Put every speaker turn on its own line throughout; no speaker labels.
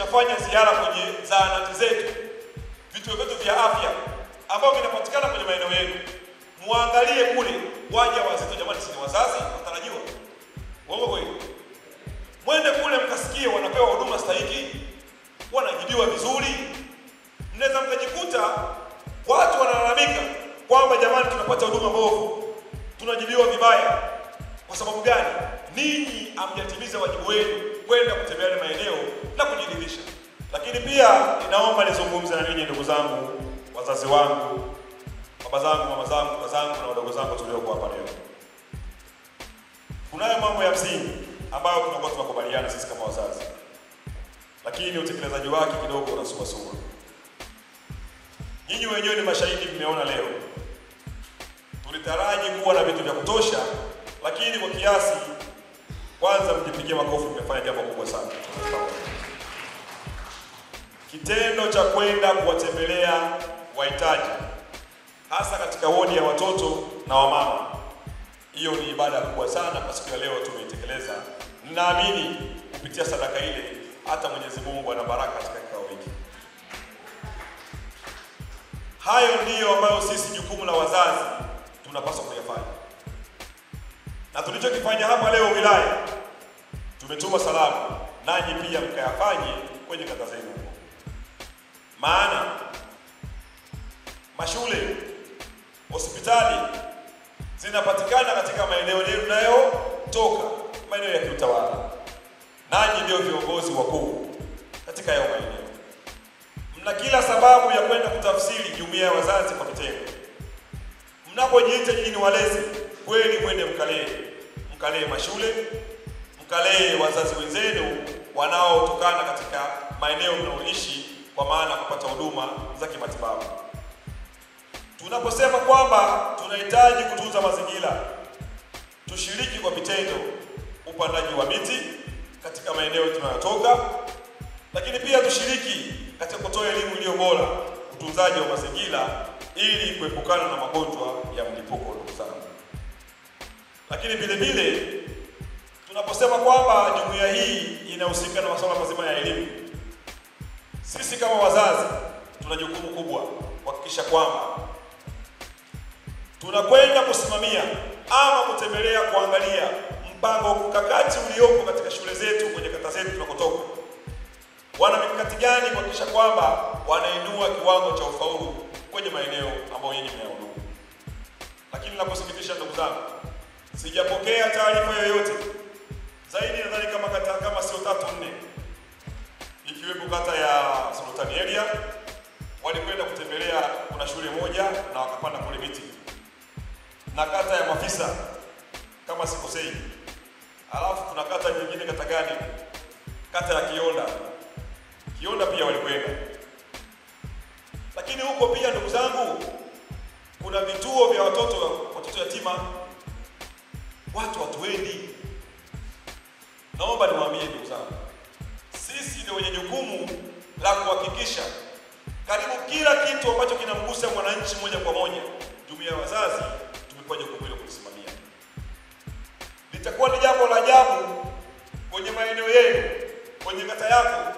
zinafanya ziara kwenye zahanati zetu, vituo vyetu vya afya ambao vinapatikana kwenye maeneo yenu. Muangalie kule waja wazito, jamani, si wazazi watarajiwa. Uongo kweli? Mwende kule mkasikie wanapewa huduma stahiki, wanajibiwa vizuri. Mnaweza mkajikuta watu wanalalamika kwamba jamani, tunapata huduma mbovu, tunajibiwa vibaya. Kwa sababu gani? Ninyi hamjatimiza wajibu wenu kwenda kutembelea maeneo na kujiridhisha. Lakini pia ninaomba nizungumze na ninyi ndugu zangu, wazazi wangu, baba zangu, mama zangu, kaka zangu na wadogo zangu tulioko hapa leo. Kunayo mambo ya msingi ambayo tunakuwa tunakubaliana sisi kama wazazi, lakini utekelezaji wake kidogo unasuasua. Nyinyi wenyewe ni mashahidi, mmeona leo. Tulitaraji kuwa na vitu vya kutosha, lakini kwa kiasi, kwanza mjipigie makofi, mmefanya jambo kubwa sana. Kitendo cha kwenda kuwatembelea wahitaji hasa katika wodi ya watoto na wamama, hiyo ni ibada kubwa sana kwa siku ya leo tumeitekeleza. Ninaamini kupitia sadaka ile hata Mwenyezi Mungu ana baraka katika kikao hiki. Hayo ndiyo ambayo sisi jukumu la wazazi tunapaswa kuyafanya. Na tulichokifanya hapa leo wilaya, tumetuma salamu, nanyi pia mkayafanye kwenye kata zenu. Maana mashule, hospitali zinapatikana katika maeneo yenu mnayotoka, maeneo ya kiutawala. Nanyi ndio viongozi wakuu katika hayo maeneo. Mna kila sababu ya kwenda kutafsiri jumuiya ya wazazi kwa vitendo. Mnapojiita nyinyi ni walezi, kweli mwende mkalee mashule, mkalee wazazi wenzenu wanaotokana katika maeneo mnaoishi, kwa maana kupata huduma za kimatibabu. Tunaposema kwamba tunahitaji kutunza mazingira, tushiriki kwa vitendo upandaji wa miti katika maeneo tunayotoka, lakini pia tushiriki katika kutoa elimu iliyo bora, utunzaji wa mazingira, ili kuepukana na magonjwa ya mlipuko, ndugu zangu. Lakini vile vile tunaposema kwamba jumuiya hii inahusika na masuala mazima ya elimu, sisi kama wazazi tuna jukumu kubwa kuhakikisha kwamba tunakwenda kusimamia ama kutembelea, kuangalia mpango mkakati uliopo katika shule zetu, kwenye kata zetu tunakotoka. Wana mikakati gani kuhakikisha kwamba wanainua kiwango cha ufaulu kwenye maeneo ambayo nyinyi mnayahudumu. Lakini naposikitisha ndugu zangu, sijapokea taarifa yoyote zaidi, nadhani kama sio 3-4, ikiwepo kata ya Sultani area walikwenda kutembelea, kuna shule moja na wakapanda kule miti, na kata ya Mafisa kama sikosei. Alafu kuna kata nyingine, kata gani? Kata ya Kionda pia walikwenda. Lakini huko pia ndugu zangu, kuna vituo vya watoto yatima, watu hatuendi. Naomba niwaambie ndugu zangu, sisi ndio wenye jukumu la kuhakikisha karibu kila kitu ambacho kinamgusa mwananchi moja kwa moja, jumuiya ya wazazi tumepewa jukumu hilo kulisimamia. Litakuwa ni jambo la ajabu kwenye maeneo yenu, kwenye kata yako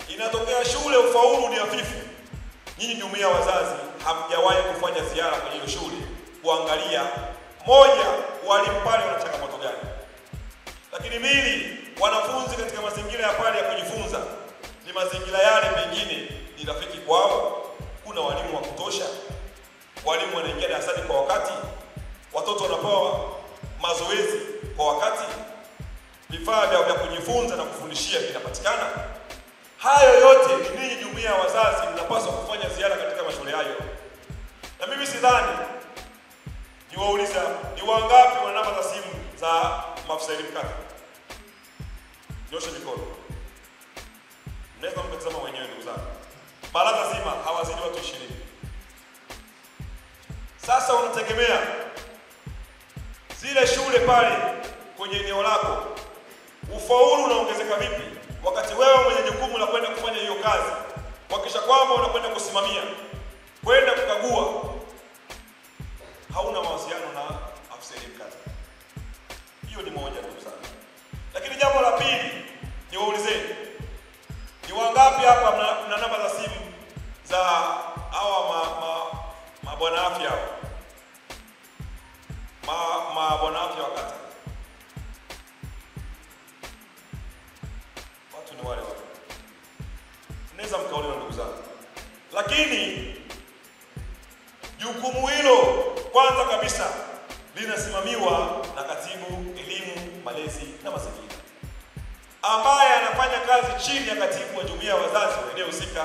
inatokea shule ufaulu ni hafifu, nyinyi jumuiya ya wazazi hamjawahi kufanya ziara kwenye hiyo shule kuangalia, moja, walimu pale wana changamoto gani, lakini mbili, wanafunzi katika mazingira ya pale ya kujifunza, ni mazingira yale pengine ni rafiki kwao? Kuna walimu wa kutosha? Walimu wanaingia darasani kwa wakati? Watoto wanapewa mazoezi kwa wakati? Vifaa vya kujifunza na kufundishia vinapatikana? Hayo yote ni ninyi jumuiya ya wazazi mnapaswa kufanya ziara katika mashule hayo. Na mimi sidhani, niwauliza, ni wangapi wana namba za simu za maafisa elimu kata? Nyosha mikono. Mnaweza mkatazama wenyewe ndugu zangu. Baraza zima hawazidi watu 20. Sasa unategemea zile shule pale kwenye eneo lako ufaulu unaongezeka vipi, wakati wewe mwenye jukumu la kwenda kufanya hiyo kazi, kuhakikisha kwamba unakwenda kusimamia, kwenda kukagua, hauna mawasiliano na afisa elimu kata? Hiyo ni moja ndugu zangu. Lakini jambo la pili, niwaulizeni, ni wangapi kwanza kabisa linasimamiwa na katibu elimu, malezi na mazingira, ambaye anafanya kazi chini ya katibu wa jumuiya ya wazazi wa eneo husika.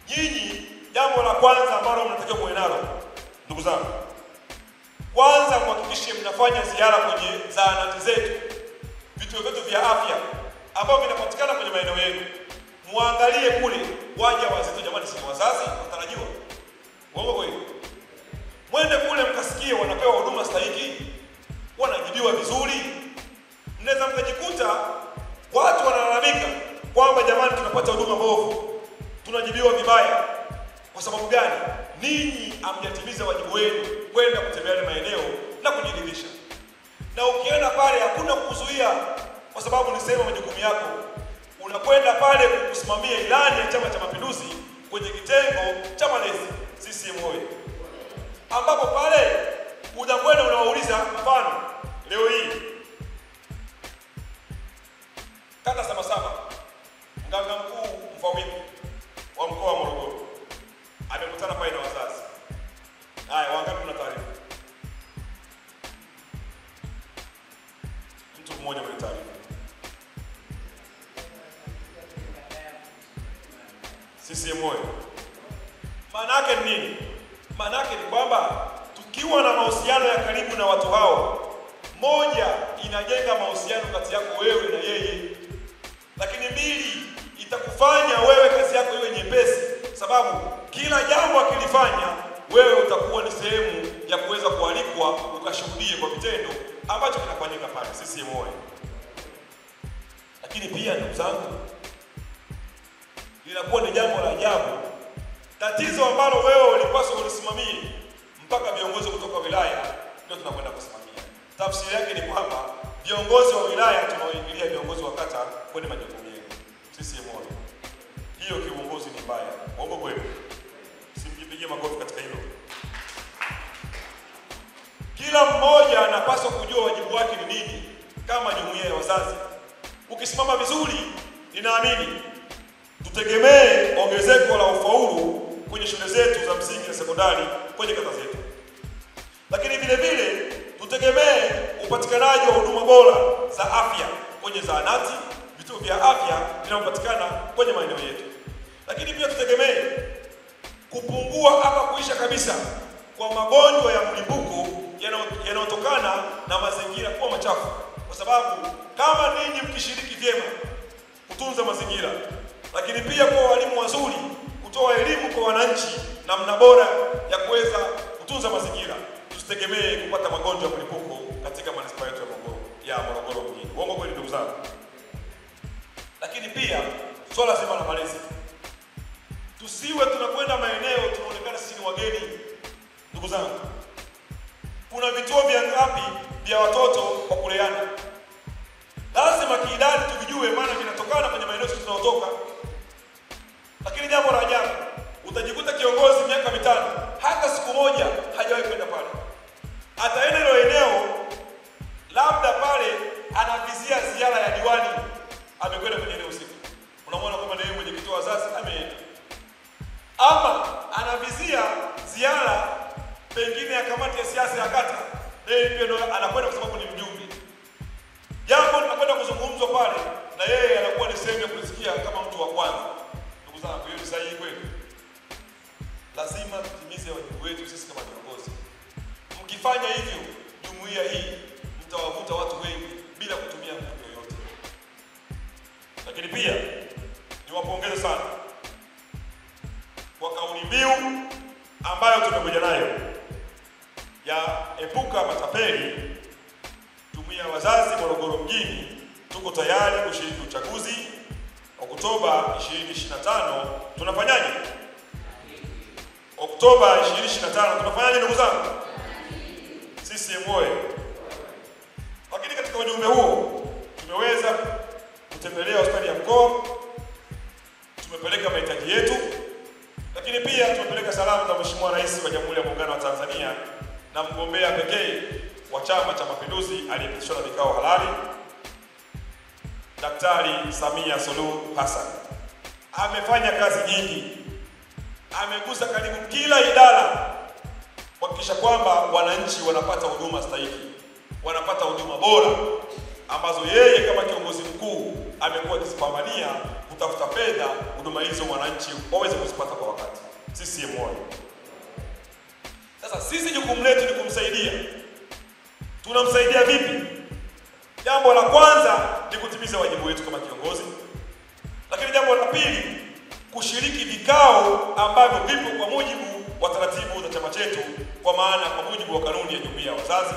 Nyinyi, jambo la kwanza ambalo mnatakiwa kuwe nalo, ndugu zangu, kwanza mhakikishe mnafanya ziara kwenye zahanati zetu, vituo vyetu vya afya ambavyo vinapatikana kwenye maeneo yenu. Muangalie kule waja wazito, jamani, si wazazi watarajiwa. Uongo kweli? Mwende kule mkasikie wanapewa huduma stahiki, wanajibiwa vizuri. Mnaweza mkajikuta watu wanalalamika kwamba jamani, tunapata huduma mbovu, tunajibiwa vibaya. Kwa sababu gani? Ninyi hamjatimiza wajibu wenu kwenda kutembelea maeneo na kujiridhisha. Na ukienda pale hakuna kukuzuia, kwa sababu ni sehemu ya majukumu yako. Unakwenda pale kusimamia ilani ya Chama cha Mapinduzi kwenye kitengo cha malezi, CCM oyee, ambapo pale unakwenda unawauliza, mfano leo hii kata Sabasaba, mganga mkuu mfawidhi wa mkoa wa Morogoro amekutana pale na wazazi. Haya, wangapi mna taarifa? Mtu mmoja mwenye taarifa. CCM oyee. Maana yake ni nini? Maana yake ni kwamba tukiwa na mahusiano ya karibu na watu hao, moja, inajenga mahusiano kati yako wewe na yeye, lakini mbili, itakufanya wewe kazi yako iwe nyepesi, sababu kila jambo akilifanya wewe utakuwa ni sehemu ya kuweza kualikwa ukashuhudie kwa vitendo ambacho kinafanyika pale. CCM oyee. Lakini pia ndugu zangu, linakuwa ni jambo la ajabu, tatizo ambalo wewe ulipaswa ulisimamie mpaka viongozi kutoka wilaya ndio tunakwenda kusimamia. Tafsiri yake ni kwamba viongozi wa wilaya tunaoingilia viongozi wa kata kwenye majukumu yenu. CCM oyee. Hiyo kiuongozi ni mbaya. Uongo kweli? Simjipigie makofi katika hilo. Kila mmoja anapaswa kujua wajibu wake ni nini kama jumuiya ya wazazi. Ukisimama vizuri, ninaamini tutegemee ongezeko la ufaulu kwenye shule zetu za msingi na sekondari kwenye kata zetu. Lakini vile vile tutegemee upatikanaji wa huduma bora za afya kwenye zahanati, vituo vya afya vinavyopatikana kwenye maeneo yetu. Lakini pia tutegemee kupungua ama kuisha kabisa kwa magonjwa ya mlipuko yanayotokana na mazingira kuwa machafu, kwa sababu kama ninyi mkishiriki vyema kutunza mazingira, lakini pia kwa walimu wazuri kutoa elimu kwa wananchi namna bora ya kuweza kutunza mazingira, tusitegemee kupata magonjwa ya mlipuko katika manispaa yetu ya Morogoro mjini. Uongo kweli ndugu zangu? Lakini pia swala zima la malezi, tusiwe tunakwenda maeneo tunaonekana sisi ni wageni. Ndugu zangu, kuna vituo vya ngapi vya watoto kwa kuleana? Lazima kiidadi tuvijue, maana vinatokana kwenye maeneo sisi tunaotoka. Lakini jambo la ajabu, utajikuta kiongozi miaka 5 hata siku moja hajawahi kwenda pale. Ataenda hilo eneo, labda pale anavizia ziara ya diwani, amekwenda kwenye eneo husika. Unamwona kama ndiye mwenyekiti wa wazazi ameenda. Ama anavizia ziara pengine ya kamati ya siasa ya kata, yeye pia ndo anakwenda kwa sababu ni mjumbe. Jambo linakwenda kuzungumzwa pale na yeye anakuwa ni sehemu ya kusikia kama mtu wa kwanza. Ndugu zangu, hiyo ni sahihi kweli? Lazima tutimize wajibu wetu sisi kama viongozi. Mkifanya hivyo, jumuiya hii mtawavuta watu wengi bila kutumia nguvu yoyote. Lakini pia niwapongeze sana kwa kauli mbiu ambayo tumekuja nayo ya epuka matapeli. Jumuiya ya wazazi Morogoro mjini tuko tayari kushiriki uchaguzi Oktoba 2025. Tunafanyaje? Oktoba 2025 tunafanyaje ndugu zangu? CCM oyee. Lakini katika ujumbe huo tumeweza kutembelea hospitali ya mkoa, tumepeleka mahitaji yetu, lakini pia tumepeleka salamu za Mheshimiwa Rais wa Jamhuri ya Muungano wa Tanzania na mgombea pekee wa Chama cha Mapinduzi aliyepitishwa na vikao halali, Daktari Samia Suluhu Hassan. Amefanya kazi nyingi, amegusa karibu kila idara kwamba wananchi wanapata huduma stahiki, wanapata huduma bora ambazo yeye kama kiongozi mkuu amekuwa akizipambania kutafuta fedha huduma hizo wananchi waweze kuzipata kwa wakati. CCM oyee! Sasa sisi jukumu letu ni kumsaidia. Tunamsaidia vipi? Jambo la kwanza ni kutimiza wajibu wetu kama kiongozi. Lakini jambo la pili, kushiriki vikao ambavyo vipo kwa mujibu wa taratibu za chama chetu, kwa maana kwa mujibu wa kanuni ya jumuiya ya wazazi.